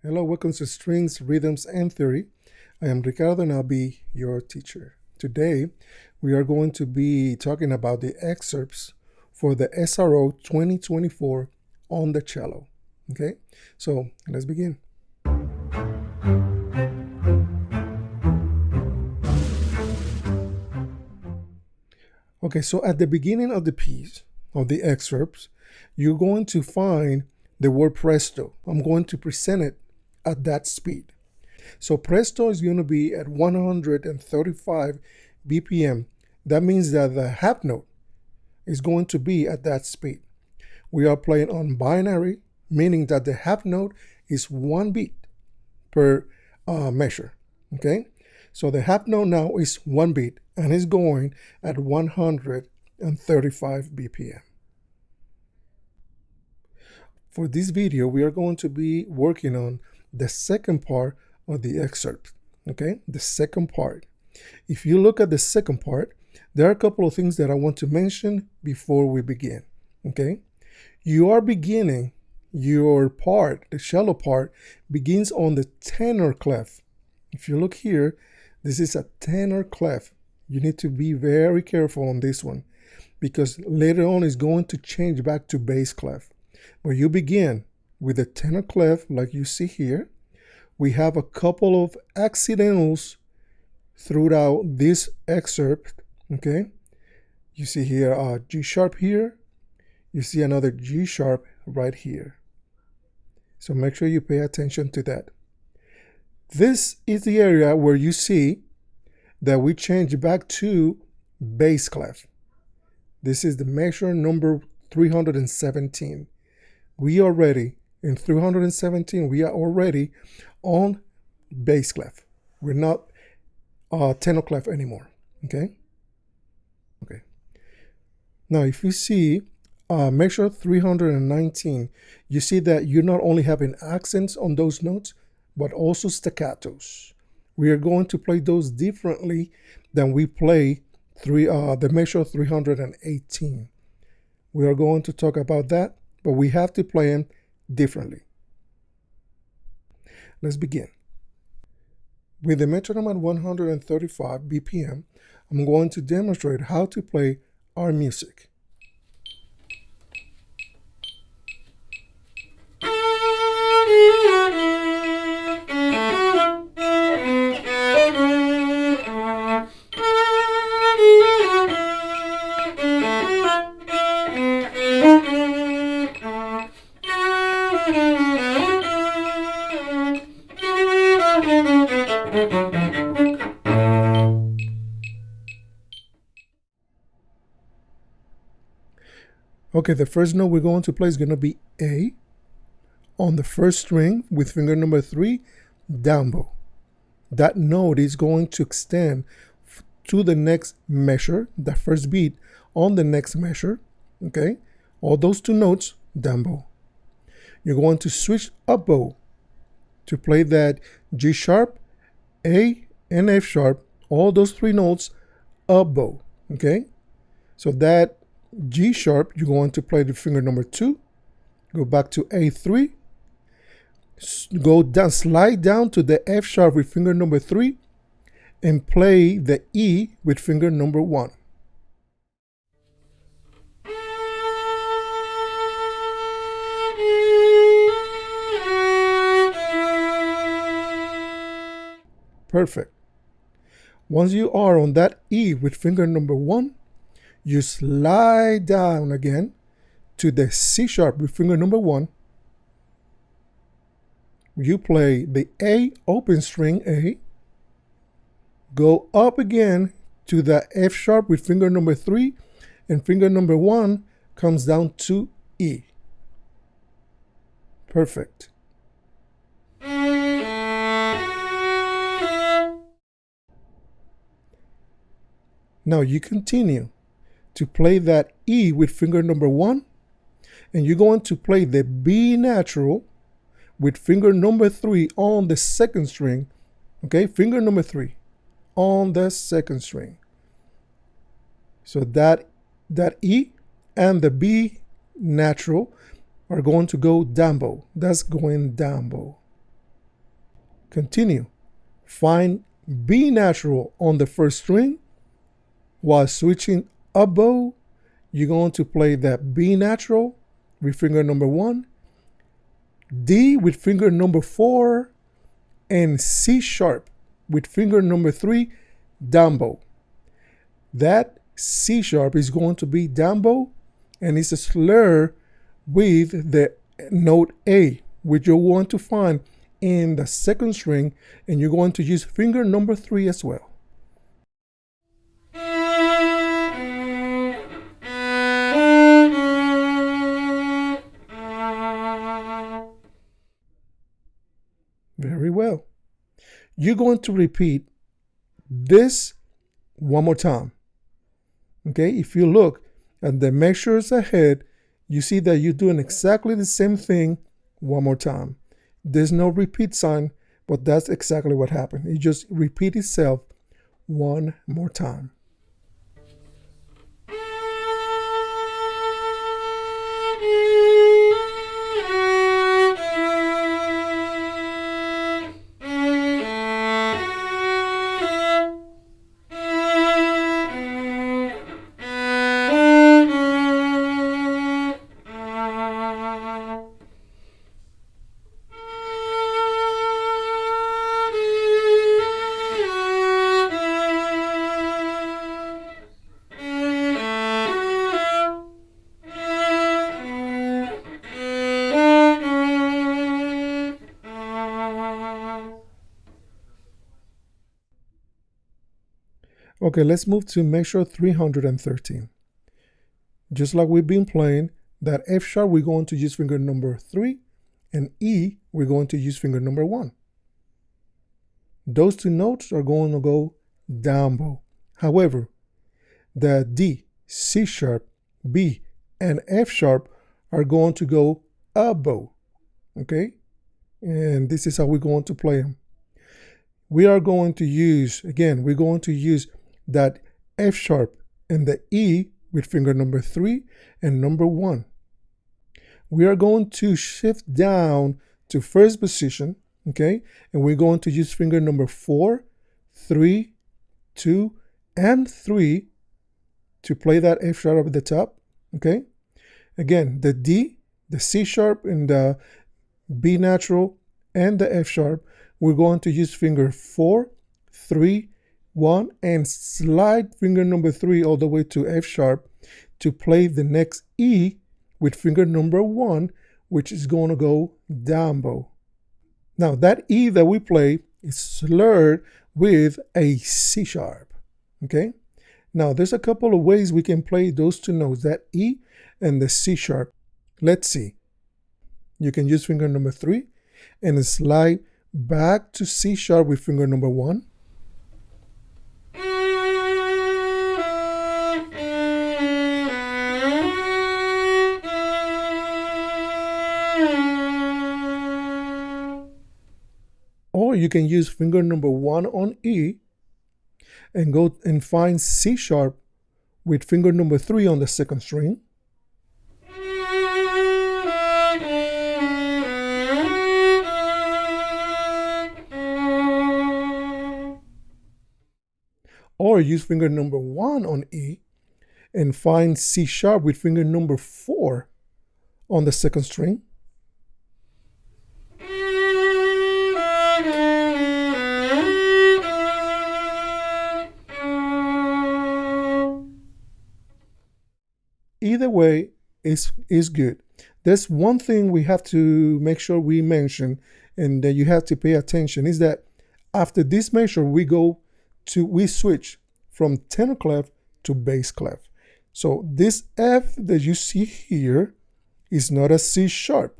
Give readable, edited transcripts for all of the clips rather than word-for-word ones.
Hello, welcome to Strings, Rhythms, and Theory. I am Ricardo and I'll be your teacher. Today, we are going to be talking about the excerpts for the SRO 2024 on the cello. Okay, so let's begin. Okay, so at the beginning of the piece, of the excerpts, you're going to find the word presto. I'm going to present it at that speed. So presto is going to be at 135 BPM. That means that the half note is going to be at that speed. We are playing on binary, meaning that the half note is one beat per measure. Okay, so the half note now is one beat and is going at 135 BPM. For this video, we are going to be working on the second part of the excerpt. Okay, the second part. If you look at the second part, there are a couple of things that I want to mention before we begin. Okay, you are beginning your part, the cello part begins on the tenor clef. If you look here, this is a tenor clef. You need to be very careful on this one because later on it's going to change back to bass clef. But you begin with the tenor clef like you see here. We have a couple of accidentals throughout this excerpt. Okay, you see here a G sharp here. You see another G sharp right here. So make sure you pay attention to that. This is the area where you see that we change back to bass clef. This is the measure number 317. We are ready in 317. We are already on bass clef. We're not tenor clef anymore. Okay. Now, if you see measure 319, you see that you're not only having accents on those notes, but also staccatos. We are going to play those differently than we play the measure 318. We are going to talk about that, but we have to play them differently. Let's begin. With the metronome at 135 BPM, I'm going to demonstrate how to play our music. Okay, the first note we're going to play is going to be A on the first string with finger number 3, down bow. That note is going to extend to the next measure, the first beat on the next measure. Okay, all those two notes, down bow. You're going to switch up bow to play that G sharp, A, and F sharp, all those three notes, up bow. Okay, so that G sharp, you're going to play the finger number 2, go back to A3, go down, slide down to the F sharp with finger number 3, and play the E with finger number 1. Perfect. Once you are on that E with finger number 1, you slide down again to the C sharp with finger number 1. You play the A open string A, go up again to the F sharp with finger number 3, and finger number 1 comes down to E. Perfect. Now you continue to play that E with finger number 1, and you're going to play the B natural with finger number 3 on the second string. Okay, finger number 3 on the second string. So that E and the B natural are going to go down bow. That's going down bow. Continue. Find B natural on the first string. While switching up bow, you're going to play that B natural with finger number 1, D with finger number 4, and C sharp with finger number 3 down bow. That C sharp is going to be down bow, and it's a slur with the note A, which you're going to find in the second string, and you're going to use finger number 3 as well. Very well. You're going to repeat this one more time. Okay, if you look at the measures ahead, you see that you're doing exactly the same thing one more time. There's no repeat sign, but that's exactly what happened. It just repeat itself one more time. Okay, let's move to measure 313. Just like we've been playing, that F sharp, we're going to use finger number 3, and E, we're going to use finger number 1. Those two notes are going to go down bow. However, the D, C sharp, B, and F sharp are going to go up bow. Okay? And this is how we're going to play them. We are going to use, again, we're going to use that F sharp and the E with finger number 3 and number 1. We are going to shift down to first position, okay? And we're going to use finger number 4, 3, 2, and 3 to play that F sharp at the top, okay? Again, the D, the C sharp, and the B natural, and the F sharp, we're going to use finger 4, 3, 1, and slide finger number 3 all the way to F sharp to play the next E with finger number 1, which is going to go down bow. Now that E that we play is slurred with a C sharp, okay? Now there's a couple of ways we can play those two notes, that E and the C sharp. Let's see. You can use finger number 3 and slide back to C sharp with finger number 1. Or you can use finger number 1 on E and go and find C sharp with finger number 3 on the second string. Or use finger number 1 on E and find C sharp with finger number 4 on the second string. Either way is good. There's one thing we have to make sure we mention, and that you have to pay attention, is that after this measure we switch from tenor clef to bass clef. So this F that you see here is not a C sharp.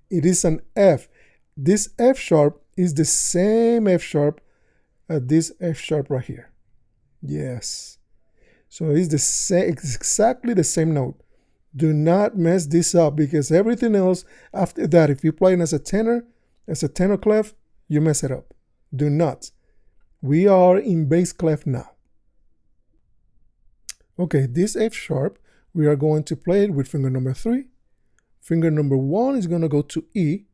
It is an F. This F sharp is the same F sharp as this F sharp right here. Yes. So it's the same, exactly the same note. Do not mess this up, because everything else after that, if you're playing as a tenor clef, you mess it up. Do not. We are in bass clef now. Okay, this F sharp, we are going to play it with finger number 3. Finger number 1 is going to go to E.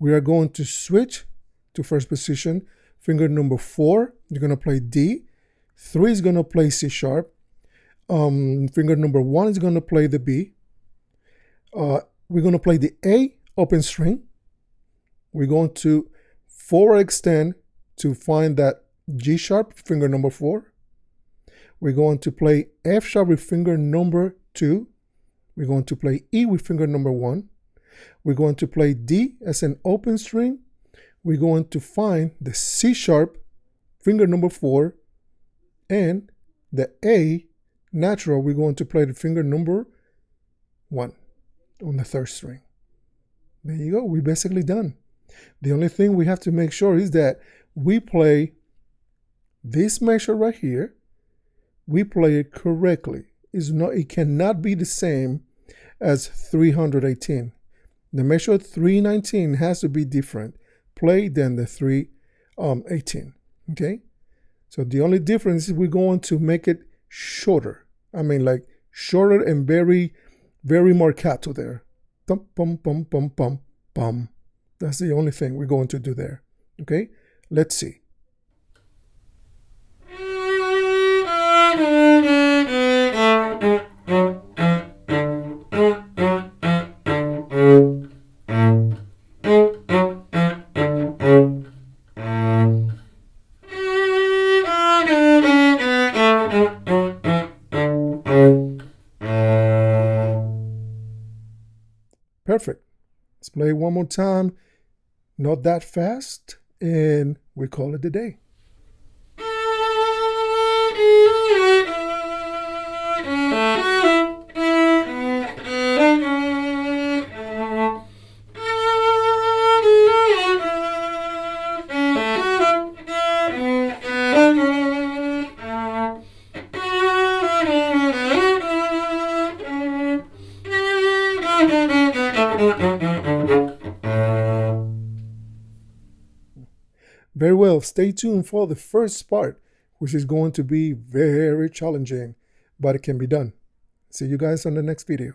We are going to switch to first position. Finger number 4, you're going to play D. 3 is going to play C sharp. Finger number 1 is going to play the B. We're going to play the A open string. We're going to forward extend to find that G sharp, finger number 4. We're going to play F sharp with finger number 2. We're going to play E with finger number 1. We're going to play D as an open string. We're going to find the C sharp, finger number 4, and the A natural, we're going to play the finger number 1 on the 3rd string. There you go. We're basically done. The only thing we have to make sure is that we play this measure right here. We play it correctly. It cannot be the same as 318. The measure 319 has to be different played than the 318. Okay? So the only difference is we're going to make it shorter. I mean, like shorter and very, very marcato there. Pum, pum, pum, pum, pum, pum. That's the only thing we're going to do there. Okay? Let's see. Perfect. Let's play it one more time. Not that fast. And we call it a day. Very well, stay tuned for the first part, which is going to be very challenging, but it can be done. See you guys on the next video.